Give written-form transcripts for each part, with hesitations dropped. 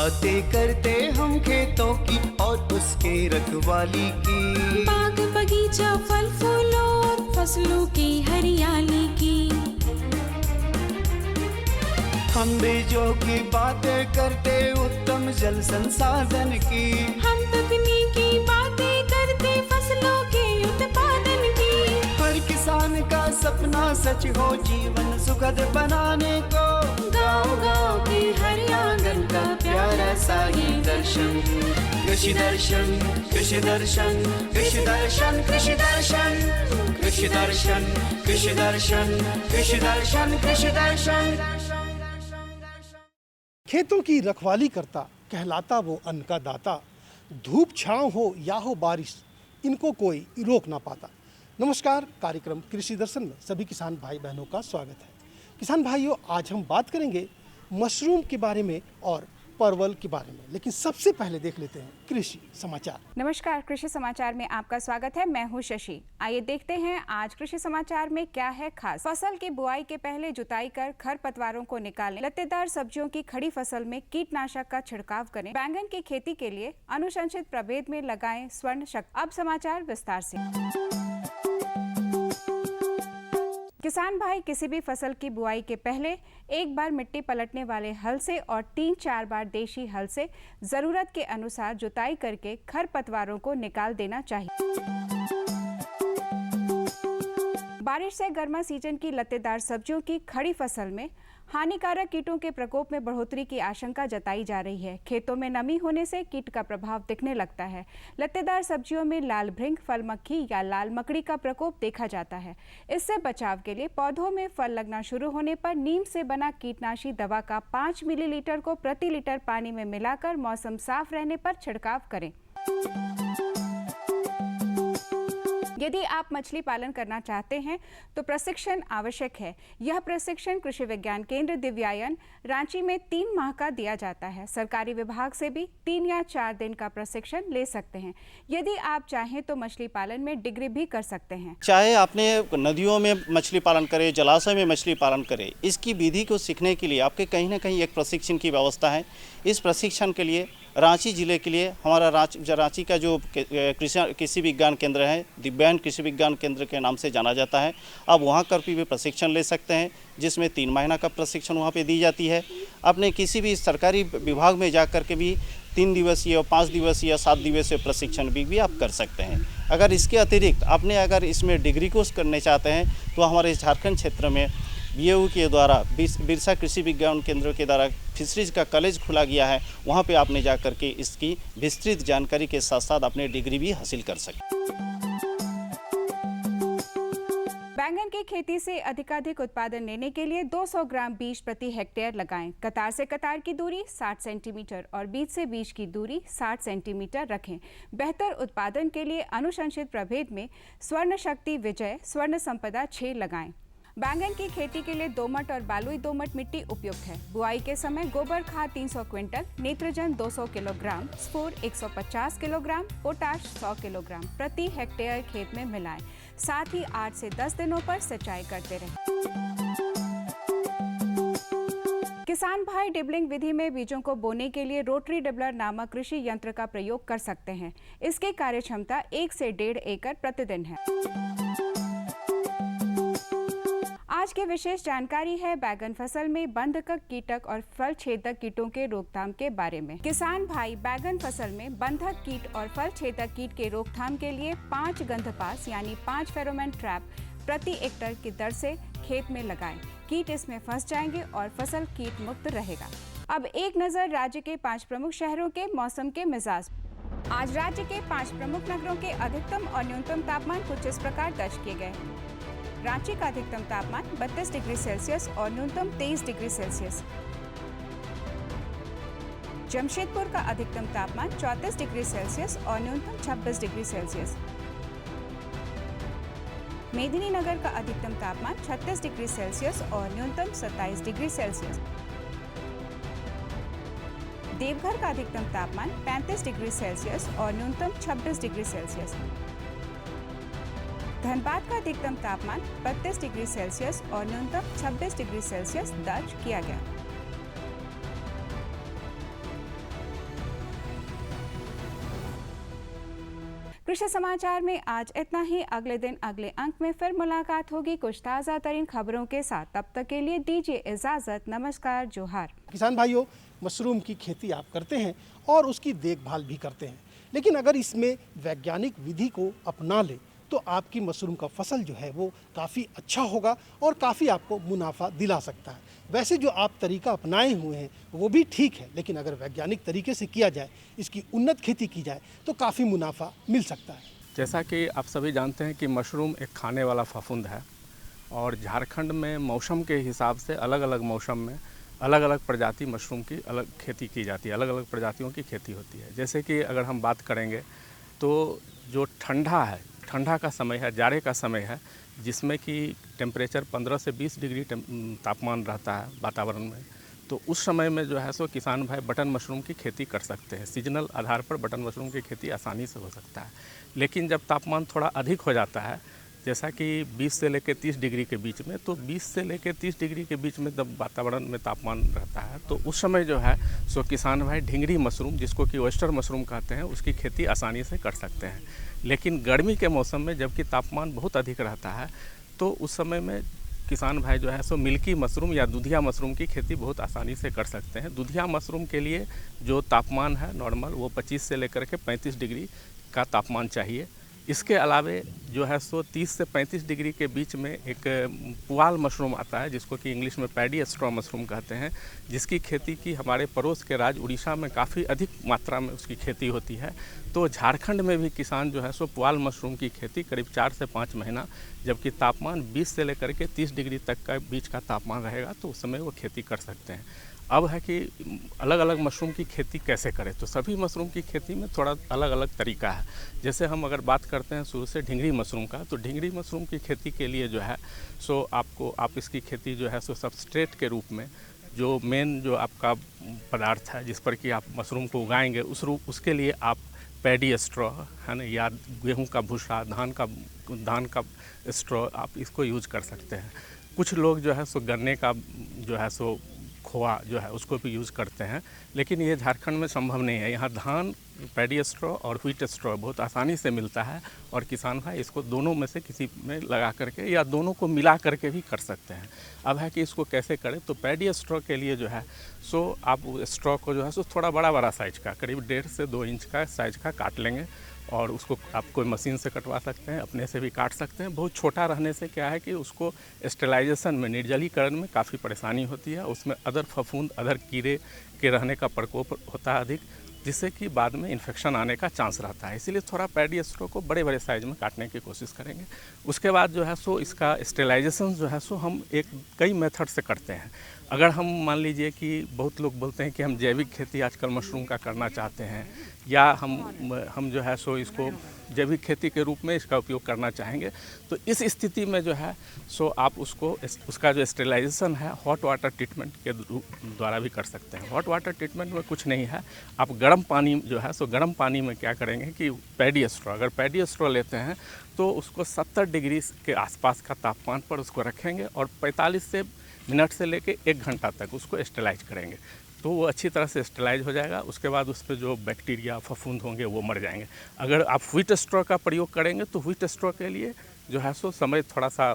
बातें करते हम खेतों की और उसके रखवाली की, बाग बगीचा फल फूलों और फसलों की हरियाली की। हम बीजों की बातें करते उत्तम जल संसाधन की, हम तकनीकी बातें करते फसलों के उत्पादन की। हर किसान का सपना सच हो जीवन सुखद बनाने को, गाँव-गाँव के हर आंगन का प्यारा सा ये दर्शन। कृषि दर्शन, कृषि दर्शन, कृषि दर्शन, कृषि दर्शन, कृषि दर्शन, कृषि दर्शन, कृषि दर्शन, कृषि दर्शन। खेतों की रखवाली करता कहलाता वो अन्न का दाता। धूप छांव हो या हो बारिश, इनको कोई रोक ना पाता। नमस्कार, कार्यक्रम कृषि दर्शन में सभी किसान भाई बहनों का स्वागत है। किसान भाइयों, आज हम बात करेंगे मशरूम के बारे में और परवल के बारे में, लेकिन सबसे पहले देख लेते हैं कृषि समाचार। नमस्कार, कृषि समाचार में आपका स्वागत है। मैं हूं शशि। आइए देखते हैं आज कृषि समाचार में क्या है खास। फसल की बुआई के पहले जुताई कर खरपतवारों को निकालें। लत्तेदार सब्जियों की खड़ी फसल में कीटनाशक का छिड़काव करें। बैंगन की खेती के लिए अनुशंसित प्रभेद में लगाएं स्वर्ण शक्ति। अब समाचार विस्तार से। किसान भाई किसी भी फसल की बुआई के पहले एक बार मिट्टी पलटने वाले हल से और 3-4 बार देशी हल से जरूरत के अनुसार जुताई करके खरपतवारों को निकाल देना चाहिए। बारिश से गर्मा सीजन की लत्तेदार सब्जियों की खड़ी फसल में हानिकारक कीटों के प्रकोप में बढ़ोतरी की आशंका जताई जा रही है। खेतों में नमी होने से कीट का प्रभाव दिखने लगता है। लत्तेदार सब्जियों में लाल भृंग, फल मक्खी या लाल मकड़ी का प्रकोप देखा जाता है। इससे बचाव के लिए पौधों में फल लगना शुरू होने पर नीम से बना कीटनाशी दवा का 5 मिलीलीटर को प्रति लीटर पानी में मिलाकर मौसम साफ रहने पर छिड़काव करें। यदि आप मछली पालन करना चाहते हैं तो प्रशिक्षण आवश्यक है। यह प्रशिक्षण कृषि विज्ञान केंद्र दिव्यायन रांची में 3 माह का दिया जाता है। सरकारी विभाग से भी 3 या 4 दिन का प्रशिक्षण ले सकते हैं। यदि आप चाहें तो मछली पालन में डिग्री भी कर सकते हैं। चाहे आपने नदियों में मछली पालन करे, जलाशय में मछली पालन करे, इसकी विधि को सीखने के लिए आपके कहीं ना कहीं एक प्रशिक्षण की व्यवस्था है। इस प्रशिक्षण के लिए रांची जिले के लिए हमारा रांची का जो कृषि विज्ञान केंद्र है, दिव्यांग कृषि विज्ञान केंद्र के नाम से जाना जाता है, आप वहां कर भी प्रशिक्षण ले सकते हैं, जिसमें 3 महीना का प्रशिक्षण वहां पे दी जाती है। अपने किसी भी सरकारी विभाग में जा कर के भी 3 दिवसीय, 5 दिवसीय, 7 दिवसीय प्रशिक्षण भी आप कर सकते हैं। अगर इसके अतिरिक्त आपने अगर इसमें डिग्री कोर्स करने चाहते हैं तो हमारे झारखंड क्षेत्र में BAU के द्वारा बिरसा कृषि विज्ञान केंद्र के द्वारा फिशरीज का कॉलेज खुला गया है। वहां पे आपने जा कर के इसकी विस्तृत जानकारी के साथ साथ अपने डिग्री भी हासिल कर सकते। बैंगन की खेती से अधिकाधिक उत्पादन लेने के लिए 200 ग्राम बीज प्रति हेक्टेयर लगाएं। कतार से कतार की दूरी 60 सेंटीमीटर और बीज से बीज की दूरी 60 सेंटीमीटर रखें। बेहतर उत्पादन के लिए अनुशंसित प्रभेद में स्वर्ण शक्ति विजय, स्वर्ण संपदा 6 लगाएं। बैंगन की खेती के लिए दोमट और बालुई दोमट मिट्टी उपयुक्त है। बुआई के समय गोबर खाद 300 क्विंटल, नेत्रजन 200 किलोग्राम, स्फोर 150 किलोग्राम, पोटाश 100 किलोग्राम प्रति हेक्टेयर खेत में मिलाएं। साथ ही 8 से 10 दिनों पर सिंचाई करते रहें। किसान भाई डिबलिंग विधि में बीजों को बोने के लिए रोटरी डिबलर नामक कृषि यंत्र का प्रयोग कर सकते हैं। इसकी कार्यक्षमता 1 से 1.5 एकड़ प्रतिदिन है। आज की विशेष जानकारी है बैगन फसल में बंधक कीटक और फल छेदक कीटों के रोकथाम के बारे में। किसान भाई बैगन फसल में बंधक कीट और फल छेदक कीट के रोकथाम के लिए 5 गंधपास यानी 5 फेरोमोन ट्रैप प्रति हेक्टेयर की दर से खेत में लगाएं। कीट इसमें फंस जाएंगे और फसल कीट मुक्त रहेगा। अब एक नजर राज्य के 5 प्रमुख शहरों के मौसम के मिजाज। आज राज्य के 5 प्रमुख नगरों के अधिकतम और न्यूनतम तापमान कुछ इस प्रकार दर्ज किए गए। रांची का अधिकतम तापमान 32 डिग्री सेल्सियस और न्यूनतम 23 डिग्री सेल्सियस। जमशेदपुर का अधिकतम तापमान 34 डिग्री सेल्सियस और न्यूनतम 26 डिग्री सेल्सियस। मेदिनीनगर का अधिकतम तापमान 36 डिग्री सेल्सियस और न्यूनतम 27 डिग्री सेल्सियस। देवघर का अधिकतम तापमान 35 डिग्री सेल्सियस और न्यूनतम 26 डिग्री सेल्सियस। धनबाद का अधिकतम तापमान 32 डिग्री सेल्सियस और न्यूनतम 26 डिग्री सेल्सियस दर्ज किया गया। कृषि समाचार में आज इतना ही। अगले दिन अगले अंक में फिर मुलाकात होगी कुछ ताज़ा तरीन खबरों के साथ। तब तक के लिए दीजिए इजाज़त। नमस्कार, जोहार। किसान भाइयों, मशरूम की खेती आप करते हैं और उसकी देखभाल भी करते हैं, लेकिन अगर इसमें वैज्ञानिक विधि को अपना ले तो आपकी मशरूम का फसल जो है वो काफ़ी अच्छा होगा और काफ़ी आपको मुनाफा दिला सकता है। वैसे जो आप तरीका अपनाए हुए हैं वो भी ठीक है, लेकिन अगर वैज्ञानिक तरीके से किया जाए, इसकी उन्नत खेती की जाए तो काफ़ी मुनाफा मिल सकता है। जैसा कि आप सभी जानते हैं कि मशरूम एक खाने वाला फफूंद है और झारखंड में मौसम के हिसाब से अलग अलग मौसम में अलग अलग प्रजाति मशरूम की अलग खेती की जाती है, अलग अलग प्रजातियों की खेती होती है। जैसे कि अगर हम बात करेंगे तो जो ठंडा है, ठंडा का समय है, जाड़े का समय है, जिसमें कि टेम्परेचर 15 से 20 डिग्री तापमान रहता है वातावरण में, तो उस समय में जो है सो किसान भाई बटन मशरूम की खेती कर सकते हैं। सीजनल आधार पर बटन मशरूम की खेती आसानी से हो सकता है। लेकिन जब तापमान थोड़ा अधिक हो जाता है, जैसा कि 20 से लेकर 30 डिग्री के बीच में, तो 20 से लेकर 30 डिग्री के बीच में जब वातावरण में तापमान रहता है तो उस समय जो है सो किसान भाई ढिंगरी मशरूम, जिसको कि ऑयस्टर मशरूम कहते हैं, उसकी खेती आसानी से कर सकते हैं। लेकिन गर्मी के मौसम में जबकि तापमान बहुत अधिक रहता है तो उस समय में किसान भाई जो है सो मिल्की मशरूम या दूधिया मशरूम की खेती बहुत आसानी से कर सकते हैं। दूधिया मशरूम के लिए जो तापमान है नॉर्मल, वो 25 से लेकर के 35 डिग्री का तापमान चाहिए। इसके अलावे जो है सो 30 से 35 डिग्री के बीच में एक पुआल मशरूम आता है, जिसको कि इंग्लिश में पैडी स्ट्रॉ मशरूम कहते हैं, जिसकी खेती की हमारे पड़ोस के राज्य उड़ीसा में काफ़ी अधिक मात्रा में उसकी खेती होती है। तो झारखंड में भी किसान जो है सो पुआल मशरूम की खेती करीब 4 से 5 महीना, जबकि तापमान 20 से लेकर के 30 डिग्री तक का बीच का तापमान रहेगा, तो उस समय वो खेती कर सकते हैं। अब है कि अलग अलग मशरूम की खेती कैसे करें, तो सभी मशरूम की खेती में थोड़ा अलग अलग तरीका है। जैसे हम अगर बात करते हैं शुरू से ढिंगरी मशरूम का, तो ढिंगरी मशरूम की खेती के लिए जो है सो आप इसकी खेती जो है सो सबस्ट्रेट के रूप में, जो मेन जो आपका पदार्थ है जिस पर कि आप मशरूम को उगाएंगे, उसके लिए आप पैडी स्ट्रॉ है ना, या गेहूं का भूसा, धान का स्ट्रॉ, आप इसको यूज कर सकते हैं। कुछ लोग जो है सो गन्ने का जो है सो खोआ जो है उसको भी यूज़ करते हैं, लेकिन ये झारखंड में संभव नहीं है। यहाँ धान, पैडी स्ट्रॉ और व्हीट स्ट्रॉ बहुत आसानी से मिलता है और किसान भाई इसको दोनों में से किसी में लगा करके या दोनों को मिला करके भी कर सकते हैं। अब है कि इसको कैसे करें, तो पैडी स्ट्रॉ के लिए जो है सो आप स्ट्रॉ को जो है सो थोड़ा बड़ा साइज का, करीब 1.5 से 2 इंच का साइज का काट लेंगे और उसको आप कोई मशीन से कटवा सकते हैं, अपने से भी काट सकते हैं। बहुत छोटा रहने से क्या है कि उसको स्टेलाइजेशन में, निर्जलीकरण में काफ़ी परेशानी होती है। उसमें अदर फफूंद, अदर कीड़े के रहने का प्रकोप होता है अधिक, जिससे कि बाद में इन्फेक्शन आने का चांस रहता है। इसीलिए थोड़ा पैडी स्ट्रॉ को बड़े साइज में काटने की कोशिश करेंगे। उसके बाद जो है सो इसका स्टेलाइजेशन जो है सो हम कई मेथड से करते हैं। अगर हम मान लीजिए कि बहुत लोग बोलते हैं कि हम जैविक खेती आजकल मशरूम का करना चाहते हैं, या हम जो है सो इसको जैविक खेती के रूप में इसका उपयोग करना चाहेंगे, तो इस स्थिति में जो है सो आप उसका जो स्टेलाइजेशन है हॉट वाटर ट्रीटमेंट के द्वारा भी कर सकते हैं। हॉट वाटर ट्रीटमेंट में कुछ नहीं है, आप गर्म पानी जो है सो गर्म पानी में क्या करेंगे कि पैडी स्ट्रॉ, अगर पैडी स्ट्रॉ लेते हैं तो उसको 70 डिग्री के आसपास का तापमान पर उसको रखेंगे और 45 मिनट से लेके 1 घंटा तक उसको स्टेलाइज करेंगे, तो वो अच्छी तरह से स्टेलाइज हो जाएगा। उसके बाद उस पर जो बैक्टीरिया, फफूंद होंगे वो मर जाएंगे। अगर आप व्हीट स्ट्रॉ का प्रयोग करेंगे तो व्हीट स्ट्रॉ के लिए जो है सो समय थोड़ा सा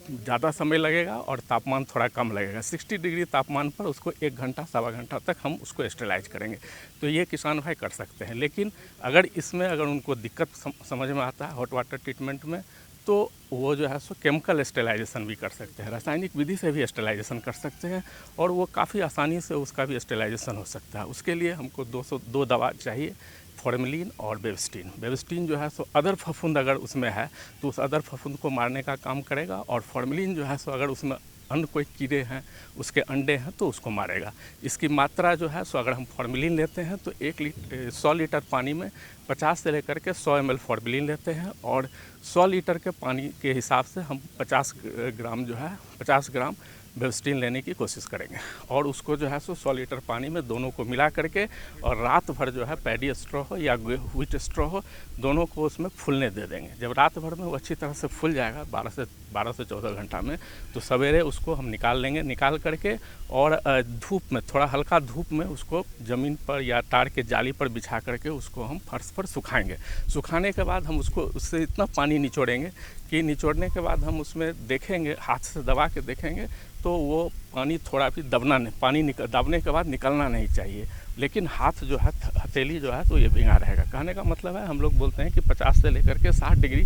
ज़्यादा समय लगेगा और तापमान थोड़ा कम लगेगा। 60 डिग्री तापमान पर उसको 1 घंटा, सवा घंटा तक हम उसको स्टेलाइज करेंगे, तो ये किसान भाई कर सकते हैं। लेकिन अगर उनको दिक्कत समझ में आता है हॉट वाटर ट्रीटमेंट में, तो वो जो है सो केमिकल स्टेलाइजेशन भी कर सकते हैं, रासायनिक विधि से भी स्टेलाइजेशन कर सकते हैं और वो काफ़ी आसानी से उसका भी स्टेलाइजेशन हो सकता है। उसके लिए हमको 202 दवा चाहिए, फॉर्मेलिन और बेविस्टिन। बेविस्टिन जो है सो अदर फफूंद अगर उसमें है तो उस अदर फफूंद को मारने का काम करेगा, और फॉर्मेलिन जो है सो अगर उसमें अन्य कोई कीड़े हैं, उसके अंडे हैं, तो उसको मारेगा। इसकी मात्रा जो है सो अगर हम फॉर्मेलिन लेते हैं तो 100 लीटर पानी में 50 से लेकर के 100 ml फॉर्मेलिन लेते हैं, और 100 लीटर के पानी के हिसाब से हम 50 ग्राम बेवस्टीन लेने की कोशिश करेंगे और उसको जो है सो 100 लीटर पानी में दोनों को मिला करके और रात भर जो है पैडी स्ट्रॉ हो या व्हीट स्ट्रॉ हो, दोनों को उसमें फूलने दे देंगे। जब रात भर में वो अच्छी तरह से फूल जाएगा 12 से 14 घंटा में, तो सवेरे उसको हम निकाल लेंगे। निकाल करके और धूप में, थोड़ा हल्का धूप में उसको ज़मीन पर या तार के जाली पर बिछा करके उसको हम फर्श पर सुखाएंगे। सुखाने के बाद हम उसको उससे इतना पानी निचोड़ेंगे कि निचोड़ने के बाद हम उसमें देखेंगे, हाथ से दबा के देखेंगे तो वो पानी थोड़ा भी दबना नहीं, पानी दबने के बाद निकलना नहीं चाहिए, लेकिन हाथ जो है, हथेली जो है तो ये भींगा रहेगा। कहने का मतलब है, हम लोग बोलते हैं कि 50 से लेकर के 60 डिग्री,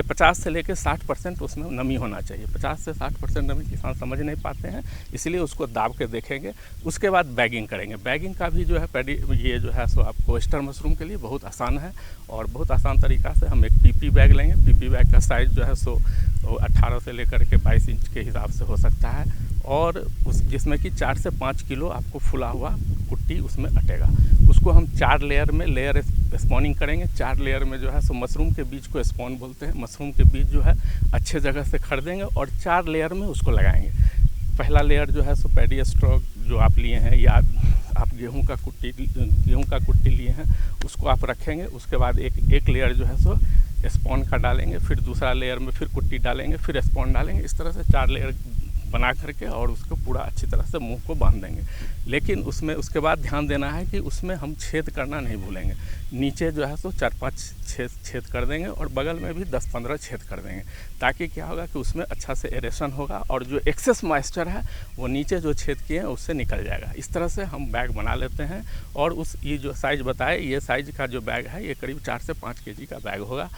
50 से लेकर 60% उसमें नमी होना चाहिए। 50 से 60% नमी किसान समझ नहीं पाते हैं, इसलिए उसको दाब के देखेंगे। उसके बाद बैगिंग करेंगे। बैगिंग का भी जो है ये जो है सो आपको oyster मशरूम के लिए बहुत आसान है और बहुत आसान तरीक़ा से हम एक PP बैग लेंगे। PP बैग का साइज़ जो है सो 18 से लेकर के 22 इंच के हिसाब से हो सकता है और जिसमें कि 4 से 5 किलो आपको फुला हुआ कुट्टी उसमें अटेगा। उसको हम 4 लेयर में स्पॉनिंग करेंगे। 4 लेयर में जो है सो मशरूम के बीज को स्पॉन बोलते हैं। मशरूम के बीज जो है अच्छे जगह से खरीदेंगे और 4 लेयर में उसको लगाएंगे। पहला लेयर जो है सो पैडी स्ट्रॉ जो आप लिए हैं या आप गेहूं का कुट्टी लिए हैं उसको आप रखेंगे। उसके बाद एक लेयर जो है सो स्पॉन का डालेंगे, फिर दूसरा लेयर में फिर कुट्टी डालेंगे, फिर स्पॉन डालेंगे। इस तरह से 4 लेयर बना करके और उसको पूरा अच्छी तरह से मुंह को बांध देंगे। लेकिन उसमें उसके बाद ध्यान देना है कि उसमें हम छेद करना नहीं भूलेंगे। नीचे जो है सो 4-5 छेद कर देंगे और बगल में भी 10-15 छेद कर देंगे, ताकि क्या होगा कि उसमें अच्छा से एरेशन होगा और जो एक्सेस मॉइस्चर है वो नीचे जो छेद किए हैं उससे निकल जाएगा। इस तरह से हम बैग बना लेते हैं और ये जो साइज़ बताए, ये साइज़ का जो बैग है ये करीब 4 से 5 kg का बैग होगा।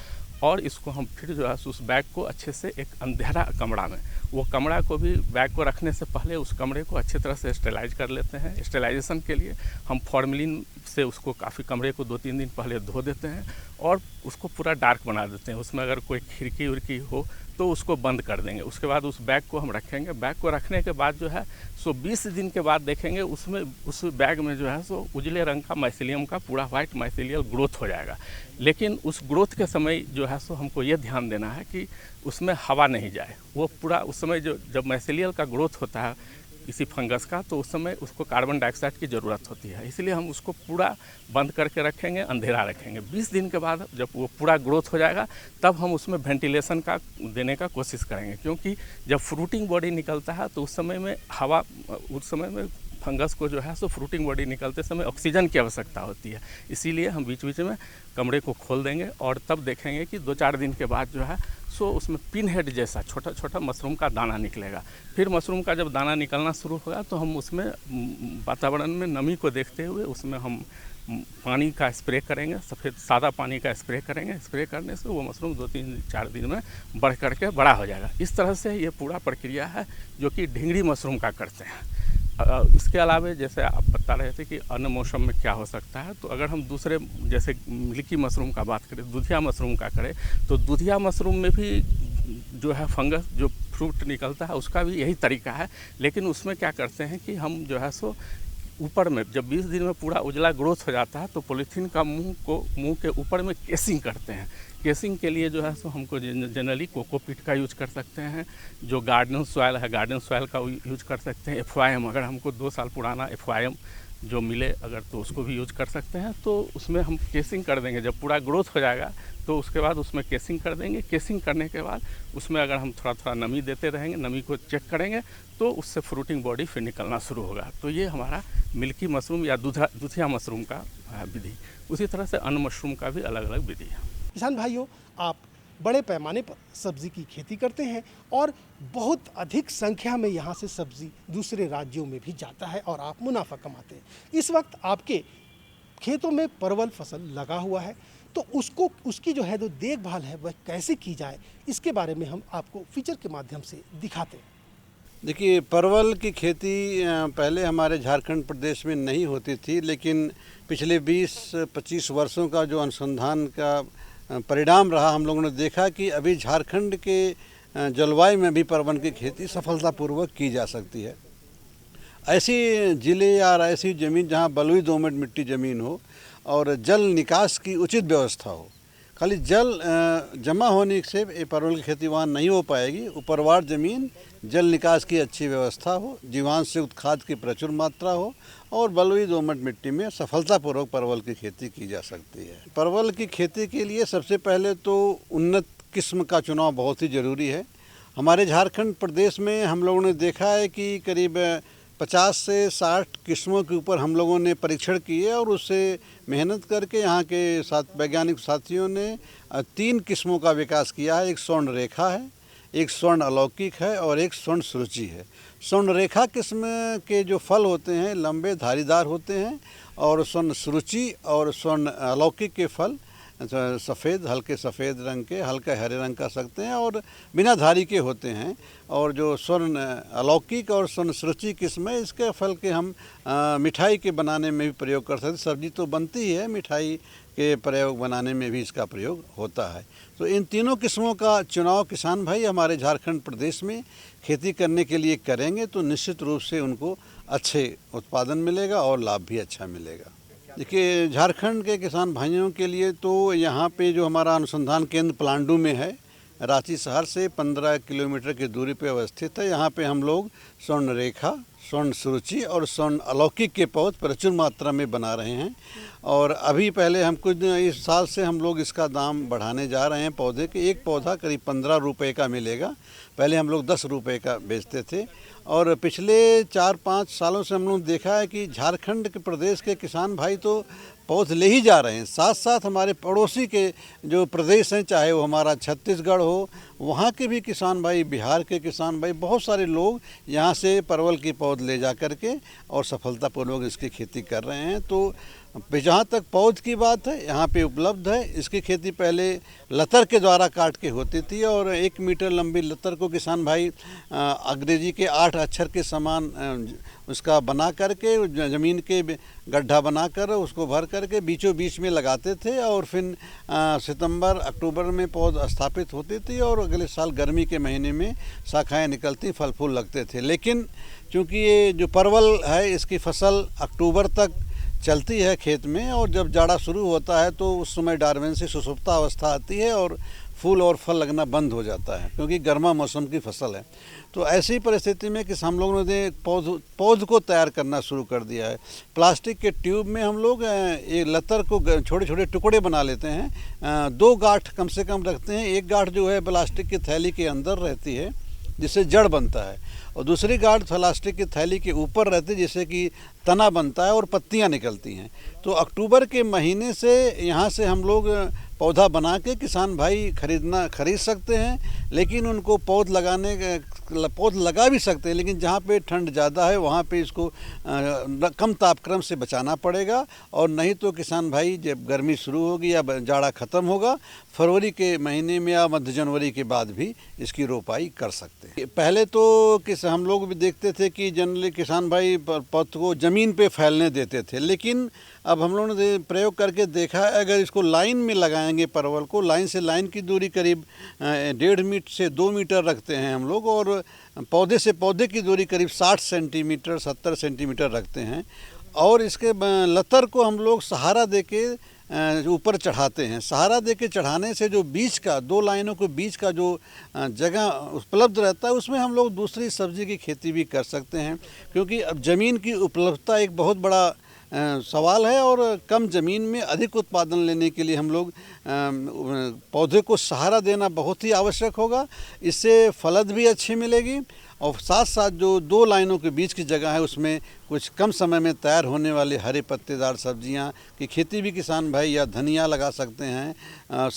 और इसको हम फिर जो है उस बैग को अच्छे से एक अंधेरा कमरा में, वो कमरा को भी बैग को रखने से पहले उस कमरे को अच्छी तरह से स्टेलाइज कर लेते हैं। स्टेलाइजेशन के लिए हम फॉर्मेलिन से उसको काफ़ी कमरे को 2-3 दिन पहले धो देते हैं और उसको पूरा डार्क बना देते हैं। उसमें अगर कोई खिड़की उड़की हो तो उसको बंद कर देंगे। उसके बाद उस बैग को हम रखेंगे। बैग को रखने के बाद जो है सो 20 दिन के बाद देखेंगे उसमें उस बैग में जो है सो उजले रंग का माइसीलियम का पूरा वाइट माइसीलियल ग्रोथ हो जाएगा। लेकिन उस ग्रोथ के समय जो है सो हमको ये ध्यान देना है कि उसमें हवा नहीं जाए। वो पूरा उस समय जब माइसीलियल का ग्रोथ होता है किसी फंगस का, तो उस समय उसको कार्बन डाइऑक्साइड की ज़रूरत होती है, इसलिए हम उसको पूरा बंद करके रखेंगे, अंधेरा रखेंगे। 20 दिन के बाद जब वो पूरा ग्रोथ हो जाएगा तब हम उसमें वेंटिलेशन का देने का कोशिश करेंगे, क्योंकि जब फ्रूटिंग बॉडी निकलता है तो उस समय में फंगस को जो है सो फ्रूटिंग बॉडी निकलते समय ऑक्सीजन की आवश्यकता होती है। इसीलिए हम बीच बीच में कमरे को खोल देंगे और तब देखेंगे कि 2-4 दिन के बाद जो है सो उसमें पिन हेड जैसा छोटा छोटा मशरूम का दाना निकलेगा। फिर मशरूम का जब दाना निकलना शुरू होगा तो हम उसमें वातावरण में नमी को देखते हुए उसमें हम पानी का स्प्रे करेंगे, सादा पानी का स्प्रे करेंगे। स्प्रे करने से वो मशरूम 2-3-4 दिन में बढ़ करके बड़ा हो जाएगा। इस तरह से ये पूरा प्रक्रिया है जो कि ढिंगड़ी मशरूम का करते हैं। इसके अलावे जैसे आप बता रहे थे कि अन्य मौसम में क्या हो सकता है, तो अगर हम दूसरे जैसे मिल्की मशरूम का बात करें, दूधिया मशरूम का करें, तो दूधिया मशरूम में भी जो है फंगस जो फ्रूट निकलता है उसका भी यही तरीका है। लेकिन उसमें क्या करते हैं कि हम जो है सो ऊपर में जब 20 दिन में पूरा उजला ग्रोथ हो जाता है तो पॉलीथीन का मुंह के ऊपर में केसिंग करते हैं। केसिंग के लिए जो है सो हमको जनरली कोकोपीट का यूज कर सकते हैं। जो गार्डन सॉइल है, गार्डन सॉइल का यूज कर सकते हैं। FYM, अगर हमको 2 साल पुराना FYM जो मिले अगर तो उसको भी यूज कर सकते हैं। तो उसमें हम केसिंग कर देंगे। जब पूरा ग्रोथ हो जाएगा तो उसके बाद उसमें केसिंग कर देंगे। केसिंग करने के बाद उसमें अगर हम थोड़ा थोड़ा नमी देते रहेंगे, नमी को चेक करेंगे तो उससे फ्रूटिंग बॉडी फिर निकलना शुरू होगा। तो ये हमारा मिल्की मशरूम या दूधिया मशरूम का विधि। उसी तरह से अन्य मशरूम का भी अलग अलग विधि है। किसान भाइयों, आप बड़े पैमाने पर सब्जी की खेती करते हैं और बहुत अधिक संख्या में यहाँ से सब्जी दूसरे राज्यों में भी जाता है और आप मुनाफा कमाते हैं। इस वक्त आपके खेतों में परवल फसल लगा हुआ है, तो उसकी जो है जो देखभाल है वह कैसे की जाए, इसके बारे में हम आपको फीचर के माध्यम से दिखाते हैं। देखिए, परवल की खेती पहले हमारे झारखंड प्रदेश में नहीं होती थी, लेकिन पिछले 20-25 वर्षों का जो अनुसंधान का परिणाम रहा, हम लोगों ने देखा कि अभी झारखंड के जलवायु में भी परवल की खेती सफलतापूर्वक की जा सकती है। ऐसी ज़िले या ऐसी ज़मीन जहाँ बलुई दोमट मिट्टी ज़मीन हो और जल निकास की उचित व्यवस्था हो, खाली जल जमा होने से ये परवल की खेती वहाँ नहीं हो पाएगी। ऊपरवार ज़मीन, जल निकास की अच्छी व्यवस्था हो, जीवांश से युक्त खाद की प्रचुर मात्रा हो और बलुई दोमट मिट्टी में सफलतापूर्वक परवल की खेती की जा सकती है। परवल की खेती के लिए सबसे पहले तो उन्नत किस्म का चुनाव बहुत ही ज़रूरी है। हमारे झारखंड प्रदेश में हम लोगों ने देखा है कि करीब 50 से 60 किस्मों के ऊपर हम लोगों ने परीक्षण किए और उससे मेहनत करके यहाँ के वैज्ञानिक साथियों ने 3 किस्मों का विकास किया है। एक स्वर्ण रेखा है, एक स्वर्ण अलौकिक है और एक स्वर्ण सुरुचि है। स्वर्ण रेखा किस्म के जो फल होते हैं लंबे धारीदार होते हैं और स्वर्ण सुरुचि और स्वर्ण अलौकिक के फल सफ़ेद, हल्के सफ़ेद रंग के, हल्के हरे रंग का सकते हैं और बिना धारी के होते हैं। और जो स्वर्ण अलौकिक और स्वर्ण सुरुचि किस्म है, इसके फल के हम मिठाई के बनाने में भी प्रयोग कर सकते हैं। सब्जी तो बनती ही है, मिठाई के प्रयोग बनाने में भी इसका प्रयोग होता है। तो इन तीनों किस्मों का चुनाव किसान भाई हमारे झारखंड प्रदेश में खेती करने के लिए करेंगे तो निश्चित रूप से उनको अच्छे उत्पादन मिलेगा और लाभ भी अच्छा मिलेगा। देखिए, झारखंड के किसान भाइयों के लिए तो यहाँ पे जो हमारा अनुसंधान केंद्र पलांडू में है, रांची शहर से 15 किलोमीटर की दूरी पे अवस्थित है। यहाँ पे हम लोग स्वर्ण रेखा, स्वर्ण सुरुचि और स्वर्ण अलौकिक के पौध प्रचुर मात्रा में बना रहे हैं। और अभी पहले हम कुछ इस साल से हम लोग इसका दाम बढ़ाने जा रहे हैं। पौधे के एक पौधा करीब 15 रुपये का मिलेगा। पहले हम लोग 10 रुपये का बेचते थे और पिछले 4-5 सालों से हम लोग देखा है कि झारखंड के प्रदेश के किसान भाई तो पौध ले ही जा रहे हैं। साथ साथ हमारे पड़ोसी के जो प्रदेश हैं, चाहे वो हमारा छत्तीसगढ़ हो, वहाँ के भी किसान भाई, बिहार के किसान भाई, बहुत सारे लोग यहाँ से परवल की पौध ले जा कर के और सफलतापूर्वक इसकी खेती कर रहे हैं। तो जहाँ तक पौध की बात है, यहाँ पे उपलब्ध है। इसकी खेती पहले लतर के द्वारा काट के होती थी और 1 मीटर लंबी लतर को किसान भाई अंग्रेजी के 8 अक्षर के समान उसका बना करके ज़मीन के गड्ढा बनाकर उसको भर करके बीचों बीच में लगाते थे और फिर सितंबर अक्टूबर में पौध स्थापित होती थी और अगले साल गर्मी के महीने में शाखाएँ निकलती, फल फूल लगते थे। लेकिन चूँकि ये जो परवल है इसकी फसल अक्टूबर तक चलती है खेत में और जब जाड़ा शुरू होता है तो उस समय डार्विन से सुसुप्ता अवस्था आती है और फूल और फल लगना बंद हो जाता है, क्योंकि गर्मा मौसम की फसल है। तो ऐसी परिस्थिति में कि हम लोगों ने पौध को तैयार करना शुरू कर दिया है। प्लास्टिक के ट्यूब में हम लोग ये लतर को छोटे छोटे टुकड़े बना लेते हैं। 2 गांठ कम से कम रखते हैं। एक गांठ जो है प्लास्टिक की थैली के अंदर रहती है जिससे जड़ बनता है और दूसरी गांठ प्लास्टिक की थैली के ऊपर रहती है जिससे कि तना बनता है और पत्तियां निकलती हैं। तो अक्टूबर के महीने से यहाँ से हम लोग पौधा बना के किसान भाई खरीद सकते हैं, लेकिन उनको पौध लगा भी सकते हैं, लेकिन जहाँ पे ठंड ज़्यादा है वहाँ पे इसको कम तापक्रम से बचाना पड़ेगा। और नहीं तो किसान भाई जब गर्मी शुरू होगी या जाड़ा ख़त्म होगा, फरवरी के महीने में या मध्य जनवरी के बाद भी इसकी रोपाई कर सकते हैं। पहले तो हम लोग भी देखते थे कि जनरली किसान भाई पौध को ज़मीन पे फैलने देते थे, लेकिन अब हम लोगों ने प्रयोग करके देखा है अगर इसको लाइन में लगाएंगे परवल को, लाइन से लाइन की दूरी करीब 1.5 मीटर से 2 मीटर रखते हैं हम लोग और पौधे से पौधे की दूरी करीब 60 सेंटीमीटर 70 सेंटीमीटर रखते हैं और इसके लतर को हम लोग सहारा देके ऊपर चढ़ाते हैं। सहारा देके चढ़ाने से जो बीच का 2 लाइनों के बीच का जो जगह उपलब्ध रहता है उसमें हम लोग दूसरी सब्जी की खेती भी कर सकते हैं, क्योंकि अब ज़मीन की उपलब्धता एक बहुत बड़ा सवाल है और कम ज़मीन में अधिक उत्पादन लेने के लिए हम लोग पौधे को सहारा देना बहुत ही आवश्यक होगा। इससे फलद भी अच्छी मिलेगी और साथ साथ जो 2 लाइनों के बीच की जगह है उसमें कुछ कम समय में तैयार होने वाले हरे पत्तेदार सब्जियां की खेती भी किसान भाई या धनिया लगा सकते हैं,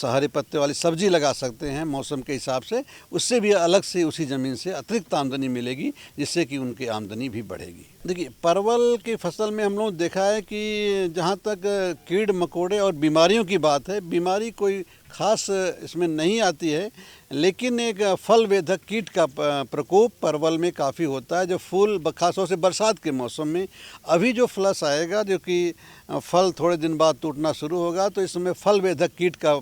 हरे पत्ते वाली सब्जी लगा सकते हैं मौसम के हिसाब से। उससे भी अलग से उसी ज़मीन से अतिरिक्त आमदनी मिलेगी जिससे कि उनकी आमदनी भी बढ़ेगी। देखिए, परवल की फसल में हम लोग देखा है कि जहाँ तक कीड़ मकोड़े और बीमारियों की बात है, बीमारी कोई खास इसमें नहीं आती है, लेकिन एक फल वेधक कीट का प्रकोप परवल में काफ़ी होता है। जो फूल खासतौर से बरसात के मौसम में अभी जो फ्लस आएगा, जो कि फल थोड़े दिन बाद टूटना शुरू होगा, तो इसमें फल वेधक कीट का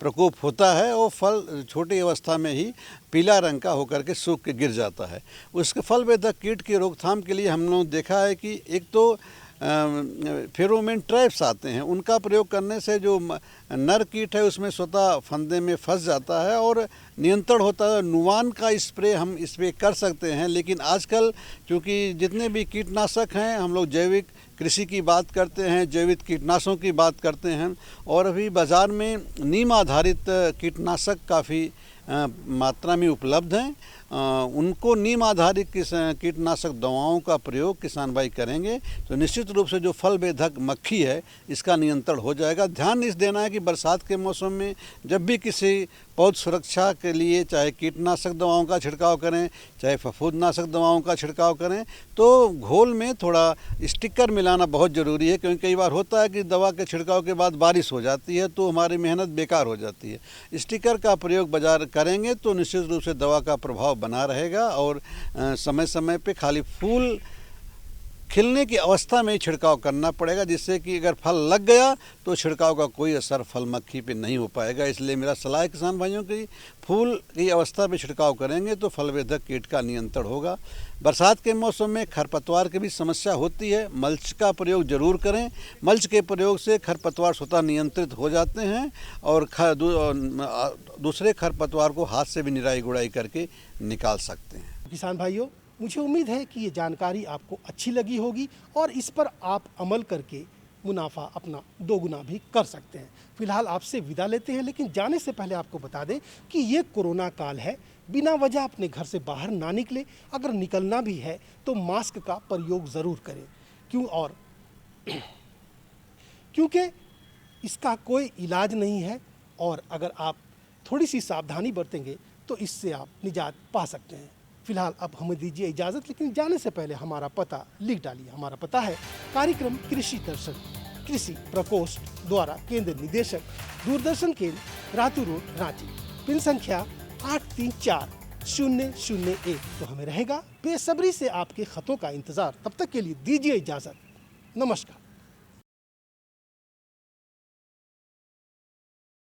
प्रकोप होता है और फल छोटी अवस्था में ही पीला रंग का होकर के सूख के गिर जाता है। उसके फल वेधक कीट की रोकथाम के लिए हम लोग देखा है कि एक तो फेरोमेन ट्रैप्स आते हैं, उनका प्रयोग करने से जो नर कीट है उसमें स्वतः फंदे में फंस जाता है और नियंत्रण होता है। नुवान का स्प्रे हम स्प्रे कर सकते हैं, लेकिन आजकल चूँकि जितने भी कीटनाशक हैं, हम लोग जैविक कृषि की बात करते हैं, जैविक कीटनाशकों की बात करते हैं, और अभी बाज़ार में नीम आधारित कीटनाशक काफ़ी मात्रा में उपलब्ध हैं। उनको नीम आधारित कीटनाशक दवाओं का प्रयोग किसान भाई करेंगे तो निश्चित रूप से जो फल बेधक मक्खी है इसका नियंत्रण हो जाएगा। ध्यान इस देना है कि बरसात के मौसम में जब भी किसी पौध सुरक्षा के लिए चाहे कीटनाशक दवाओं का छिड़काव करें, चाहे फफूंदनाशक दवाओं का छिड़काव करें, तो घोल में थोड़ा स्टिकर मिलाना बहुत ज़रूरी है, क्योंकि कई बार होता है कि दवा के छिड़काव के बाद बारिश हो जाती है तो हमारी मेहनत बेकार हो जाती है। स्टिकर का प्रयोग बाजार करेंगे तो निश्चित रूप से दवा का प्रभाव बना रहेगा और समय समय पे खाली फूल खिलने की अवस्था में छिड़काव करना पड़ेगा, जिससे कि अगर फल लग गया तो छिड़काव का कोई असर फल मक्खी पे नहीं हो पाएगा। इसलिए मेरा सलाह है किसान भाइयों की, फूल की अवस्था में छिड़काव करेंगे तो फल बेधक कीट का नियंत्रण होगा। बरसात के मौसम में खरपतवार की भी समस्या होती है, मल्च का प्रयोग जरूर करें। मल्च के प्रयोग से खरपतवार स्वतः नियंत्रित हो जाते हैं और दूसरे खरपतवार को हाथ से भी निराई गुड़ाई करके निकाल सकते हैं। किसान भाइयों, मुझे उम्मीद है कि ये जानकारी आपको अच्छी लगी होगी और इस पर आप अमल करके मुनाफा अपना दोगुना भी कर सकते हैं। फिलहाल आपसे विदा लेते हैं, लेकिन जाने से पहले आपको बता दें कि ये कोरोना काल है, बिना वजह अपने घर से बाहर ना निकले। अगर निकलना भी है तो मास्क का प्रयोग ज़रूर करें, क्योंकि इसका कोई इलाज नहीं है और अगर आप थोड़ी सी सावधानी बरतेंगे तो इससे आप निजात पा सकते हैं। फिलहाल अब हमें दीजिए इजाज़त, लेकिन जाने से पहले हमारा पता लिख डालिए। हमारा पता है कार्यक्रम कृषि दर्शन, कृषि प्रकोष्ठ द्वारा केंद्र निदेशक, दूरदर्शन केंद्र, रातू रोड, रांची, पिन संख्या 834001। तो हमें रहेगा बेसब्री से आपके खतों का इंतज़ार। तब तक के लिए दीजिए इजाज़त। नमस्कार।